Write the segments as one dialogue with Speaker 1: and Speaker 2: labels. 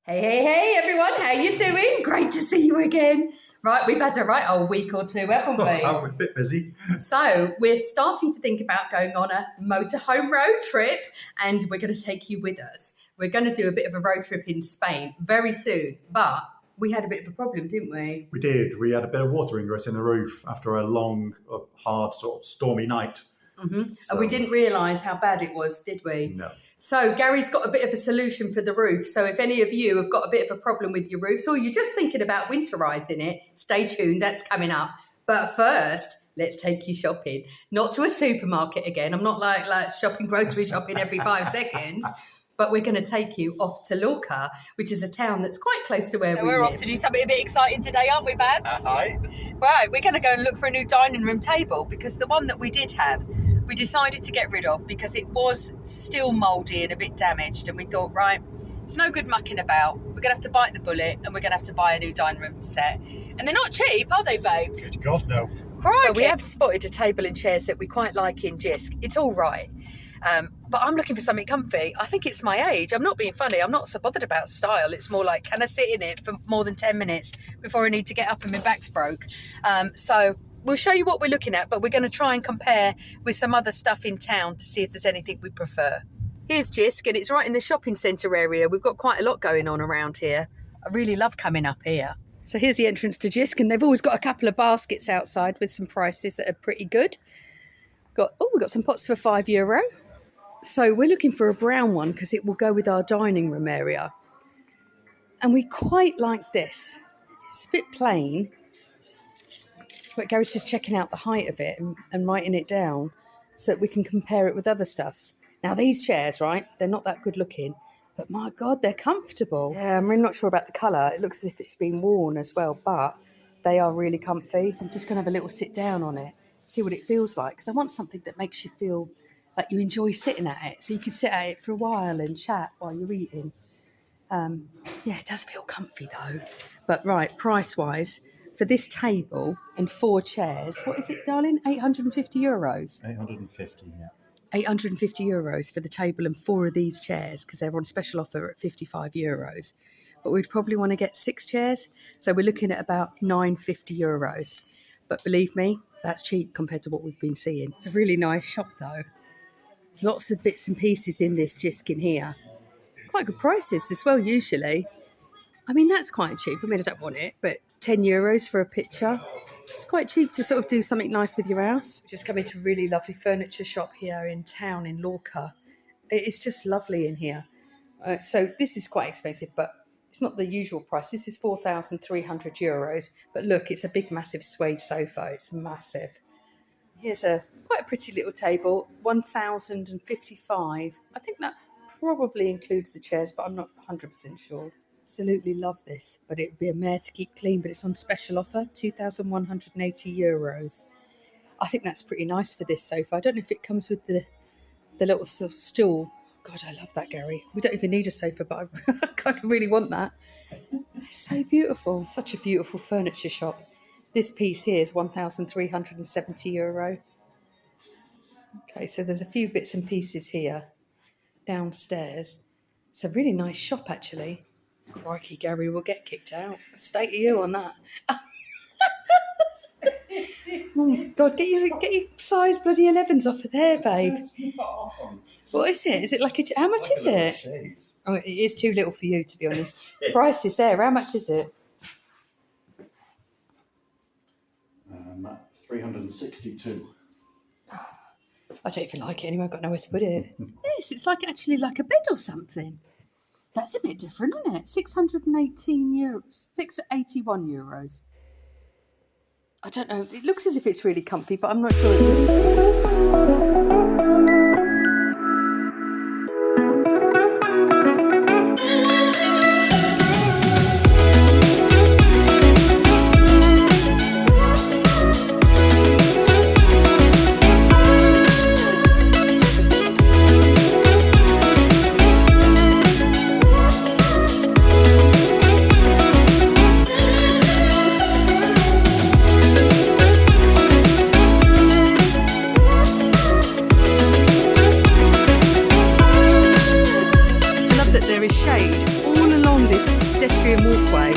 Speaker 1: Hey everyone, how you doing? Great to see you again. Right, we've had a right old week or two, haven't we?
Speaker 2: We're a bit busy.
Speaker 1: So we're starting to think about going on a motorhome road trip, and we're going to take you with us. We're going to do a bit of a road trip in Spain very soon, but we had a bit of a problem, didn't we?
Speaker 2: We did. We had a bit of water ingress in the roof after a long, hard, sort of stormy night.
Speaker 1: Mm-hmm. And we didn't realise how bad it was, did we?
Speaker 2: No.
Speaker 1: So Gary's got a bit of a solution for the roof. So if any of you have got a bit of a problem with your roofs or you're just thinking about winterising it, stay tuned, that's coming up. But first, let's take you shopping. Not to a supermarket again. I'm not like grocery shopping every 5 seconds. But we're going to take you off to Lorca, which is a town that's quite close to where we live. We're off to do something a bit exciting today, aren't we, Babs?
Speaker 2: Hi.
Speaker 1: Right, we're going to go and look for a new dining room table because the one that we did have, we decided to get rid of because it was still mouldy and a bit damaged. And we thought, right, it's no good mucking about. We're going to have to bite the bullet and we're going to have to buy a new dining room set. And they're not cheap, are they, babes?
Speaker 2: Good God, no.
Speaker 1: Crikey. So we have spotted a table and chairs that we quite like in JYSK. It's all right. But I'm looking for something comfy. I think it's my age. I'm not being funny. I'm not so bothered about style. It's more like, can I sit in it for more than 10 minutes before I need to get up and my back's broke? So we'll show you what we're looking at, but we're going to try and compare with some other stuff in town to see if there's anything we prefer. Here's JYSK, and it's right in the shopping centre area. We've got quite a lot going on around here. I really love coming up here. So here's the entrance to JYSK, and they've always got a couple of baskets outside with some prices that are pretty good. We've got some pots for €5. So we're looking for a brown one because it will go with our dining room area. And we quite like this. It's a bit plain. But Gary's just checking out the height of it and writing it down so that we can compare it with other stuffs. Now these chairs, right, they're not that good looking, but my God, they're comfortable. Yeah, I'm really not sure about the colour. It looks as if it's been worn as well, but they are really comfy. So I'm just going to have a little sit down on it, see what it feels like. Because I want something that makes you feel like you enjoy sitting at it, so you can sit at it for a while and chat while you're eating. Yeah, it does feel comfy though. But right, price-wise, for this table and 4 chairs, what is it, darling? €850?
Speaker 2: 850, yeah.
Speaker 1: €850 for the table and 4 of these chairs because they're on special offer at €55. But we'd probably want to get 6 chairs, so we're looking at about €950. But believe me, that's cheap compared to what we've been seeing. It's a really nice shop though. There's lots of bits and pieces in this JYSK in here. Quite good prices as well, usually. I mean, that's quite cheap. I mean, I don't want it, but €10 for a picture. It's quite cheap to sort of do something nice with your house. Just come into a really lovely furniture shop here in town in Lorca. It's just lovely in here. So this is quite expensive, but it's not the usual price. This is €4,300. But look, it's a big, massive suede sofa. It's massive. Here's quite a pretty little table, $1,055. I think that probably includes the chairs, but I'm not 100% sure. Absolutely love this, but it would be a mare to keep clean, but it's on special offer, €2,180. I think that's pretty nice for this sofa. I don't know if it comes with the little sort of stool. God, I love that, Gary. We don't even need a sofa, but I kind of really want that. It's so beautiful. Such a beautiful furniture shop. This piece here is €1,370. Okay, so there's a few bits and pieces here downstairs. It's a really nice shop, actually. Crikey, Gary will get kicked out. State of you on that. Oh, God, get your size bloody 11s off of there, babe. What is it? Is it like how much is it? Oh, it is too little for you, to be honest. Price is there. How much is it?
Speaker 2: 362.
Speaker 1: I don't even like it anyway. I've got nowhere to put it. Yes, it's actually like a bed or something. That's a bit different, isn't it? €681. I don't know. It looks as if it's really comfy, but I'm not sure it is. pedestrian walkway.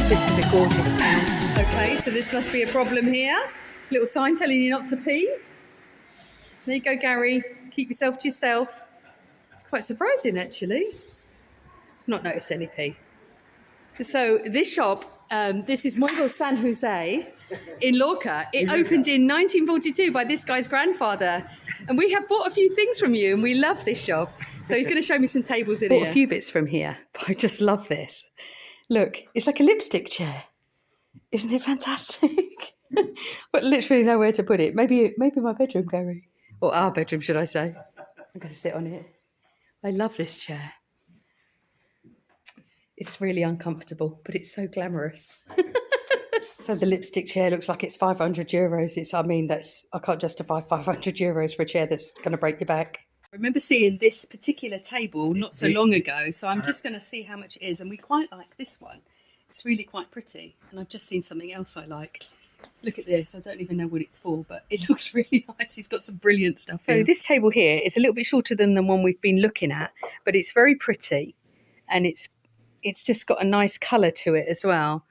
Speaker 1: This is a gorgeous town. Okay, so this must be a problem here. Little sign telling you not to pee. There you go, Gary. Keep yourself to yourself. It's quite surprising, actually. I've not noticed any pee. So this shop, this is Motorhome San Jose in Lorca. It opened in 1942 by this guy's grandfather. And we have bought a few things from you and we love this shop. So he's going to show me some tables in here. Bought a few bits from here, but I just love this. Look, it's like a lipstick chair. Isn't it fantastic? But literally nowhere to put it. Maybe my bedroom, Gary. Or our bedroom, should I say. I'm going to sit on it. I love this chair. It's really uncomfortable, but it's so glamorous. So the lipstick chair looks like it's 500 euros. I can't justify 500 euros for a chair that's going to break your back. I remember seeing this particular table not so long ago, so I'm just going to see how much it is. And we quite like this one. It's really quite pretty. And I've just seen something else I like. Look at this. I don't even know what it's for, but it looks really nice. He's got some brilliant stuff in. So this table here is a little bit shorter than the one we've been looking at, but it's very pretty. And it's just got a nice colour to it as well.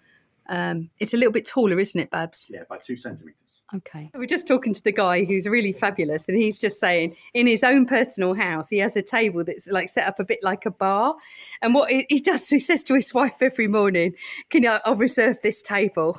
Speaker 1: It's a little bit taller, isn't it, Babs?
Speaker 2: Yeah, about 2 centimetres.
Speaker 1: Okay. We're just talking to the guy who's really fabulous, and he's just saying in his own personal house, he has a table that's like set up a bit like a bar. And what he does, he says to his wife every morning, I'll reserve this table.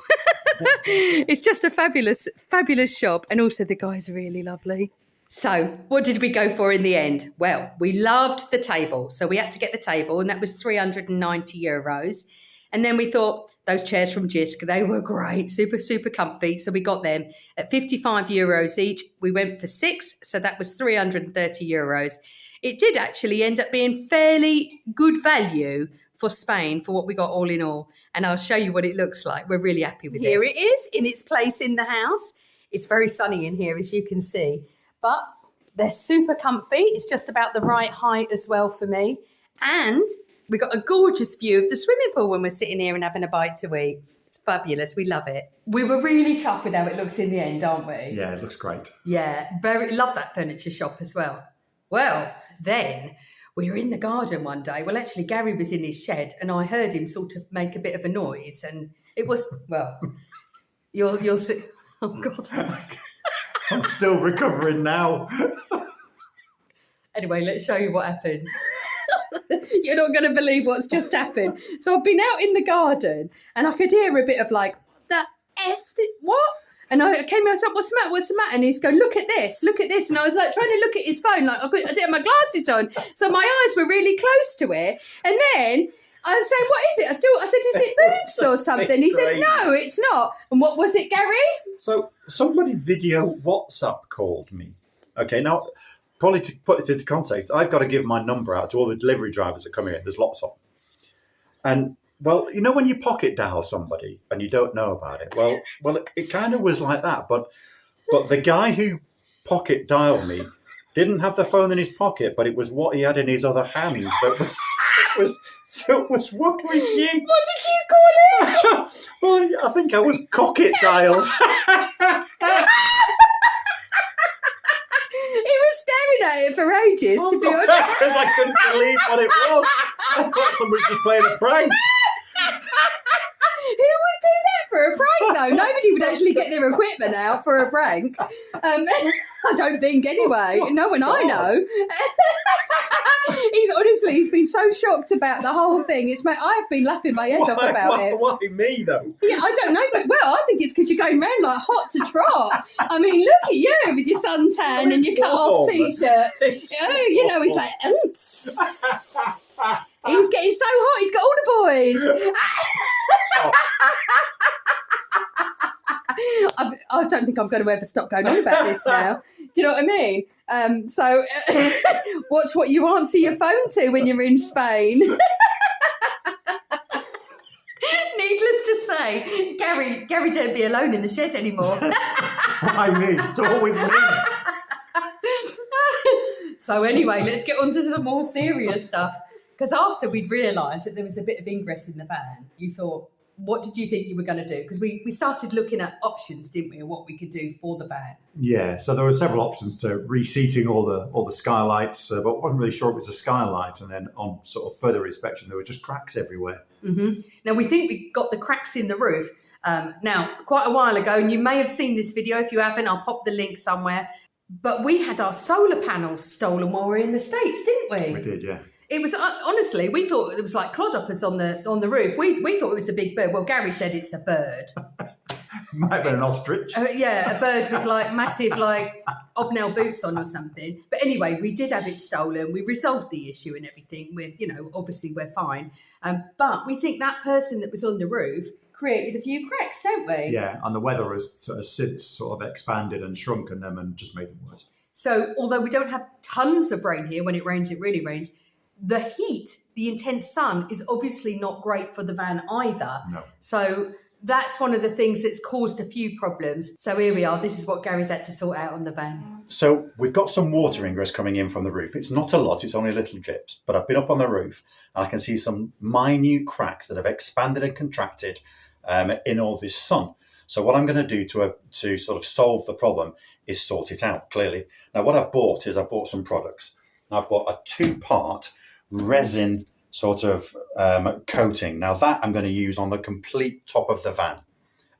Speaker 1: It's just a fabulous, fabulous shop. And also the guys are really lovely. So what did we go for in the end? Well, we loved the table. So we had to get the table, and that was 390 euros. And then we thought, those chairs from JYSK, they were great, super, super comfy. So we got them at 55 euros each. We went for 6, so that was 330 euros. It did actually end up being fairly good value for Spain for what we got all in all. And I'll show you what it looks like. We're really happy with it. Here it is in its place in the house. It's very sunny in here, as you can see. But they're super comfy. It's just about the right height as well for me. And we got a gorgeous view of the swimming pool when we're sitting here and having a bite to eat. It's fabulous. We love it. We were really chuffed with how it looks in the end, aren't we?
Speaker 2: Yeah, it looks great.
Speaker 1: Yeah, love that furniture shop as well. Well, then we were in the garden one day. Well, actually, Gary was in his shed and I heard him sort of make a bit of a noise. And it was, well, you'll see. Oh, God.
Speaker 2: I'm still recovering now.
Speaker 1: Anyway, let's show you what happened. You're not going to believe what's just happened. So I've been out in the garden and I could hear a bit of like, what? And I came out, I was like, what's the matter? And he's going, look at this. And I was like trying to look at his phone, like I didn't have my glasses on. So my eyes were really close to it. And then I was saying, what is it? I said, is it boobs or something? He said, no, it's not. And what was it, Gary?
Speaker 2: So somebody video WhatsApp called me. Okay, now, probably to put it into context, I've got to give my number out to all the delivery drivers that come here. There's lots of them. And, well, you know when you pocket dial somebody and you don't know about it? Well, it kind of was like that. But the guy who pocket dialed me didn't have the phone in his pocket, but it was what he had in his other hand that was worrying.
Speaker 1: What did you call it?
Speaker 2: Well, I think I was cocket dialed.
Speaker 1: He was staring at it for ages, to be honest.
Speaker 2: Because I couldn't believe what it was. I thought somebody was playing a prank.
Speaker 1: Who would do that for a prank, though? Nobody would actually get their equipment out for a prank. I don't think, anyway. No one I know. He's been so shocked about the whole thing. I've been laughing my head off about it.
Speaker 2: Why me, though?
Speaker 1: Yeah, I don't know. But, well, I think it's because you're going round like hot to trot. I mean, look at you with your suntan and your cut-off T-shirt. It's like, he's getting so hot. He's got all the boys. I don't think I'm going to ever stop going on about this now. Do you know what I mean? So watch what you answer your phone to when you're in Spain. Needless to say, Gary don't be alone in the shed anymore.
Speaker 2: Why me? It's always me.
Speaker 1: So anyway, let's get on to some more serious stuff. Because after we'd realised that there was a bit of ingress in the van, you thought, what did you think you were going to do? Because we started looking at options, didn't we, of what we could do for the van.
Speaker 2: Yeah, so there were several options to reseating all the skylights, but I wasn't really sure it was a skylight. And then on sort of further inspection, there were just cracks everywhere.
Speaker 1: Mm-hmm. Now, we think we got the cracks in the roof. Now, quite a while ago, and you may have seen this video. If you haven't, I'll pop the link somewhere. But we had our solar panels stolen while we were in the States, didn't we?
Speaker 2: We did, yeah.
Speaker 1: It was, honestly, we thought it was like clodhoppers on the roof. We thought it was a big bird. Well, Gary said it's a bird.
Speaker 2: Might have been an ostrich.
Speaker 1: Yeah, a bird with like massive like hobnail boots on or something. But anyway, we did have it stolen. We resolved the issue and everything. Obviously we're fine. But we think that person that was on the roof created a few cracks, don't we?
Speaker 2: Yeah, and the weather has since sort of expanded and shrunken them and just made them worse.
Speaker 1: So although we don't have tons of rain here, when it rains, it really rains. The heat, the intense sun is obviously not great for the van either.
Speaker 2: No.
Speaker 1: So that's one of the things that's caused a few problems. So here we are. This is what Gary's had to sort out on the van.
Speaker 2: So we've got some water ingress coming in from the roof. It's not a lot. It's only little drips. But I've been up on the roof and I can see some minute cracks that have expanded and contracted in all this sun. So what I'm going to do to sort of solve the problem is sort it out, clearly. Now, what I've bought some products. I've bought a 2-part resin sort of coating. Now that I'm going to use on the complete top of the van,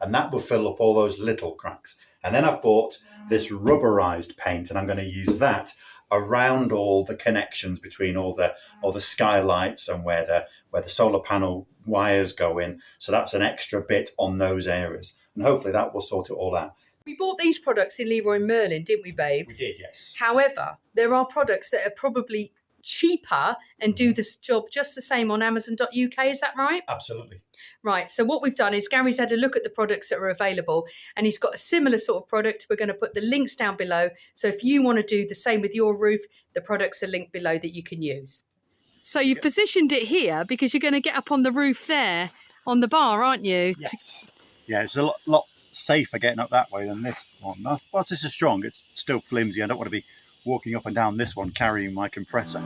Speaker 2: and that will fill up all those little cracks. And then I've bought this rubberised paint, and I'm going to use that around all the connections between all the skylights and where the solar panel wires go in. So that's an extra bit on those areas, and hopefully that will sort it all out.
Speaker 1: We bought these products in Leroy Merlin, didn't we, babes?
Speaker 2: We did, yes.
Speaker 1: However, there are products that are probably cheaper and do this job just the same on Amazon.uk. Is that right?
Speaker 2: Absolutely.
Speaker 1: Right. So what we've done is Gary's had a look at the products that are available, and he's got a similar sort of product. We're going to put the links down below. So if you want to do the same with your roof, the products are linked below that you can use. So you've positioned it here because you're going to get up on the roof there on the bar, aren't you?
Speaker 3: Yes. Yeah, it's a lot safer getting up that way than this one. Whilst this is strong, it's still flimsy. I don't want to be walking up and down this one carrying my compressor.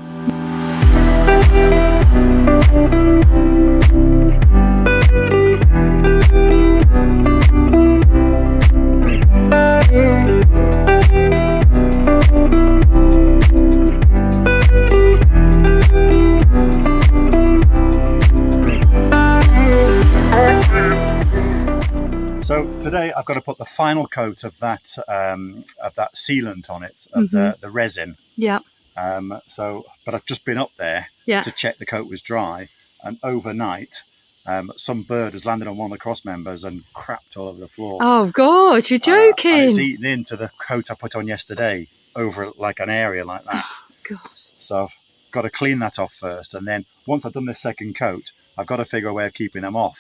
Speaker 3: So today I've got to put the final coat of that sealant on it, of the resin.
Speaker 1: Yeah.
Speaker 3: But I've just been up there to check the coat was dry, and overnight some bird has landed on one of the cross members and crapped all over the floor.
Speaker 1: Oh God, you're joking!
Speaker 3: And it's eaten into the coat I put on yesterday over like an area like that.
Speaker 1: Oh God!
Speaker 3: So I've got to clean that off first, and then once I've done this second coat, I've got to figure a way of keeping them off.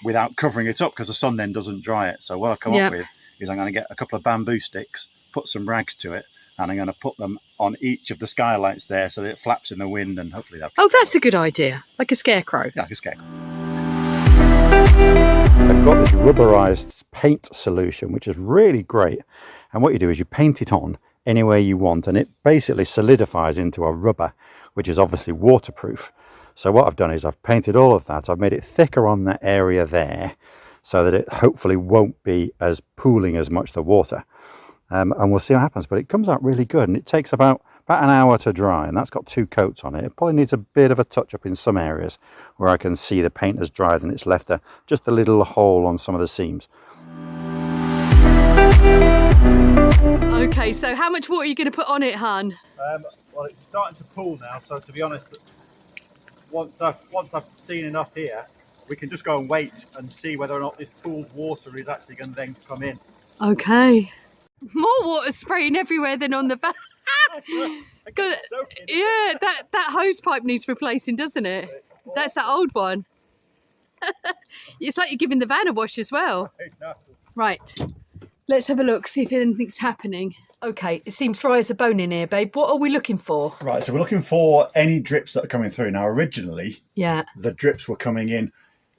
Speaker 3: Without covering it up, because the sun then doesn't dry it. So what I've come up with is I'm going to get a couple of bamboo sticks, put some rags to it, and I'm going to put them on each of the skylights there so that it flaps in the wind, and hopefully that'll...
Speaker 1: Oh, that's a good idea. Like a scarecrow.
Speaker 3: Yeah, like a scarecrow. I've got this rubberised paint solution, which is really great. And what you do is you paint it on anywhere you want, and it basically solidifies into a rubber, which is obviously waterproof. So what I've done is I've painted all of that. I've made it thicker on that area there so that it hopefully won't be as pooling as much the water. And we'll see what happens. But it comes out really good, and it takes about an hour to dry, and that's got 2 coats on it. It probably needs a bit of a touch up in some areas where I can see the paint has dried and it's left just a little hole on some of the seams.
Speaker 1: Okay, so how much water are you going to put on it, hun?
Speaker 3: Well, it's starting to pool now, so to be honest, once I've seen enough here, we can just go and wait and see whether or not this pooled water is actually going to then come in.
Speaker 1: Okay. More water spraying everywhere than on the back. Yeah, that hose pipe needs replacing, doesn't it? That's that old one. It's like you're giving the van a wash as well. Right. Let's have a look, see if anything's happening. Okay, it seems dry as a bone in here, babe. What are we looking for?
Speaker 2: Right, so we're looking for any drips that are coming through. Now, originally, the drips were coming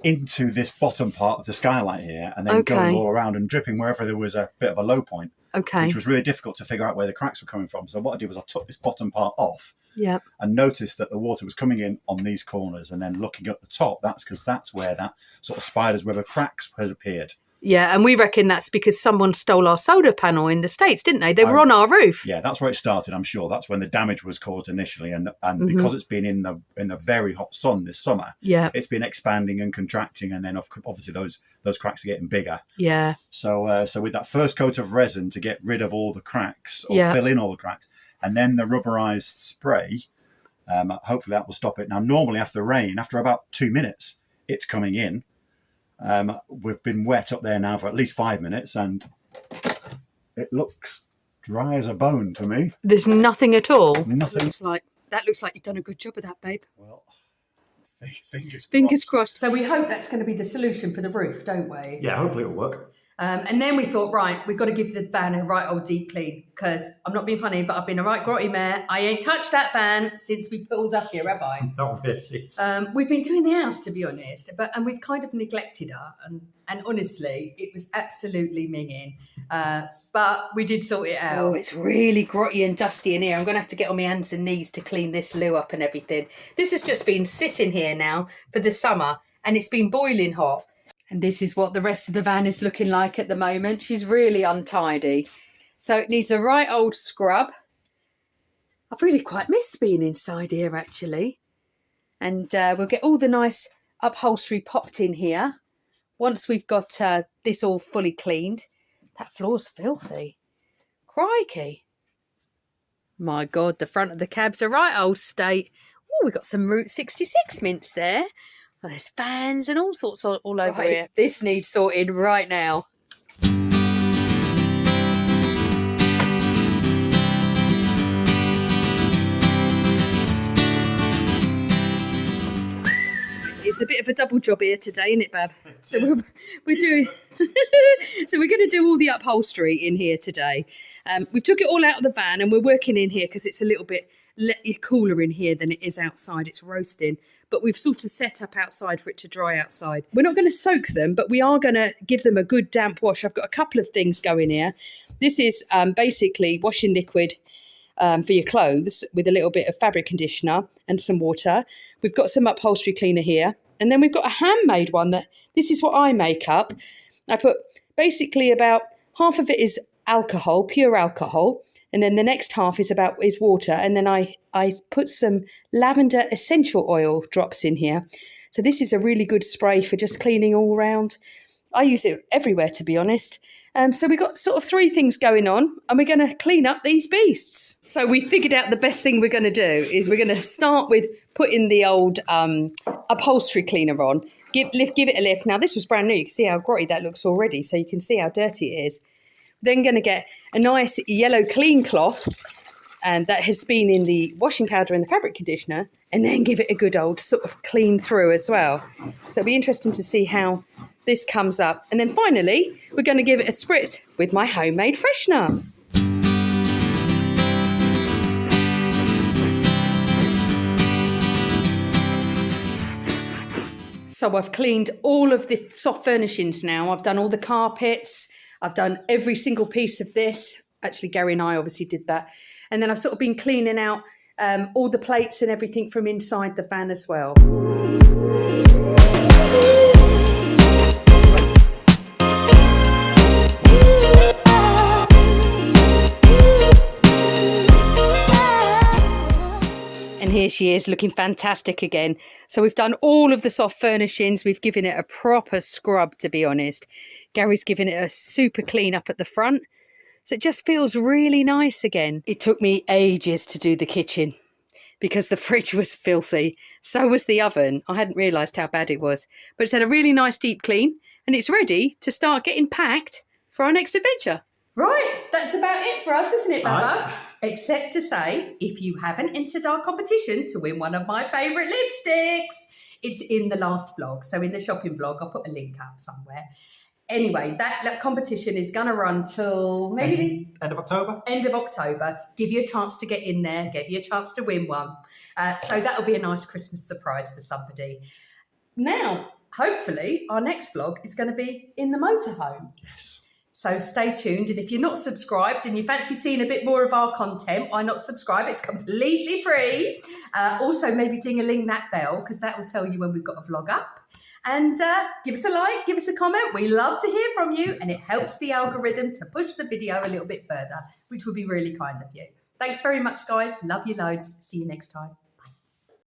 Speaker 2: into this bottom part of the skylight here, and then going all around and dripping wherever there was a bit of a low point. Okay. Which was really difficult to figure out where the cracks were coming from. So what I did was I took this bottom part off
Speaker 1: Yeah.
Speaker 3: and noticed that the water was coming in on these corners and then looking at the top. That's because that's where that sort of spider's web of cracks has appeared.
Speaker 1: Yeah, and we reckon that's because someone stole our solar panel in the States, didn't they? They were on our roof.
Speaker 3: Yeah, that's where it started, I'm sure. That's when the damage was caused initially. And because it's been in the very hot sun this summer, it's been expanding and contracting. And then obviously those cracks are getting bigger.
Speaker 1: Yeah.
Speaker 3: So with that first coat of resin to get rid of all the cracks or fill in all the cracks, and then the rubberized spray, hopefully that will stop it. Now, normally after rain, after about 2 minutes, it's coming in. We've been wet up there now for at least 5 minutes, and it looks dry as a bone to me.
Speaker 1: There's nothing at all.
Speaker 3: Nothing.
Speaker 1: That looks like you've done a good job of that, babe.
Speaker 3: Well, fingers
Speaker 1: crossed. So we hope that's going to be the solution for the roof, don't we?
Speaker 3: Yeah, hopefully it'll work.
Speaker 1: And then we thought, right, we've got to give the van a right old deep clean, because I'm not being funny, but I've been a right grotty mare. I ain't touched that van since we pulled up here, have I?
Speaker 3: Not really.
Speaker 1: We've been doing the house, to be honest, and we've kind of neglected her. And honestly, it was absolutely minging. But we did sort it out. Oh, it's really grotty and dusty in here. I'm going to have to get on my hands and knees to clean this loo up and everything. This has just been sitting here now for the summer, and it's been boiling hot. And this is what the rest of the van is looking like at the moment. She's really untidy. So it needs a right old scrub. I've really quite missed being inside here, actually. And we'll get all the nice upholstery popped in here once we've got this all fully cleaned. That floor's filthy. Crikey. My God, the front of the cab's a right old state. Oh, we've got some Route 66 mints there. Well, there's fans and all sorts all over here. This needs sorting right now. It's a bit of a double job here today, isn't it, Bab? So we're doing. So we're going to do all the upholstery in here today. We've took it all out of the van and we're working in here because it's a little bit cooler in here than it is outside. It's roasting, but we've sort of set up outside for it to dry outside. We're not going to soak them, but we are going to give them a good damp wash. I've got a couple of things going here. This is basically washing liquid for your clothes with a little bit of fabric conditioner and some water. We've got some upholstery cleaner here, and then we've got a handmade one this is what I make up. I put basically about half of it is alcohol, pure alcohol, and then the next half is water, and then I put some lavender essential oil drops in here. So this is a really good spray for just cleaning all round. I use it everywhere, to be honest. So we've got sort of 3 things going on, and we're going to clean up these beasts. So we figured out the best thing we're going to do is we're going to start with putting the old upholstery cleaner on, give it a lift. Now, this was brand new. You can see how grotty that looks already, so you can see how dirty it is. Then going to get a nice yellow clean cloth that has been in the washing powder and the fabric conditioner, and then give it a good old sort of clean through as well. So it'll be interesting to see how this comes up. And then finally, we're going to give it a spritz with my homemade freshener. So I've cleaned all of the soft furnishings now. I've done all the carpets. I've done every single piece of this. Actually, Gary and I obviously did that. And then I've sort of been cleaning out all the plates and everything from inside the van as well. And here she is looking fantastic again. So we've done all of the soft furnishings. We've given it a proper scrub, to be honest. Gary's given it a super clean up at the front. So it just feels really nice again. It took me ages to do the kitchen because the fridge was filthy. So was the oven. I hadn't realised how bad it was. But it's had a really nice deep clean and it's ready to start getting packed for our next adventure. Right, that's about it for us, isn't it, Baba? Except to say, if you haven't entered our competition to win one of my favourite lipsticks, it's in the last vlog. So in the shopping vlog, I'll put a link up somewhere. Anyway, that competition is going to run till maybe
Speaker 2: end of October.
Speaker 1: End of October. Give you a chance to get in there, give you a chance to win one. So that'll be a nice Christmas surprise for somebody. Now, hopefully, our next vlog is going to be in the motorhome.
Speaker 2: Yes.
Speaker 1: So stay tuned, and if you're not subscribed and you fancy seeing a bit more of our content, why not subscribe? It's completely free. Also, maybe ding-a-ling that bell, because that will tell you when we've got a vlog up. And give us a like, give us a comment. We love to hear from you, and it helps the algorithm to push the video a little bit further, which would be really kind of you. Thanks very much, guys. Love you loads. See you next time.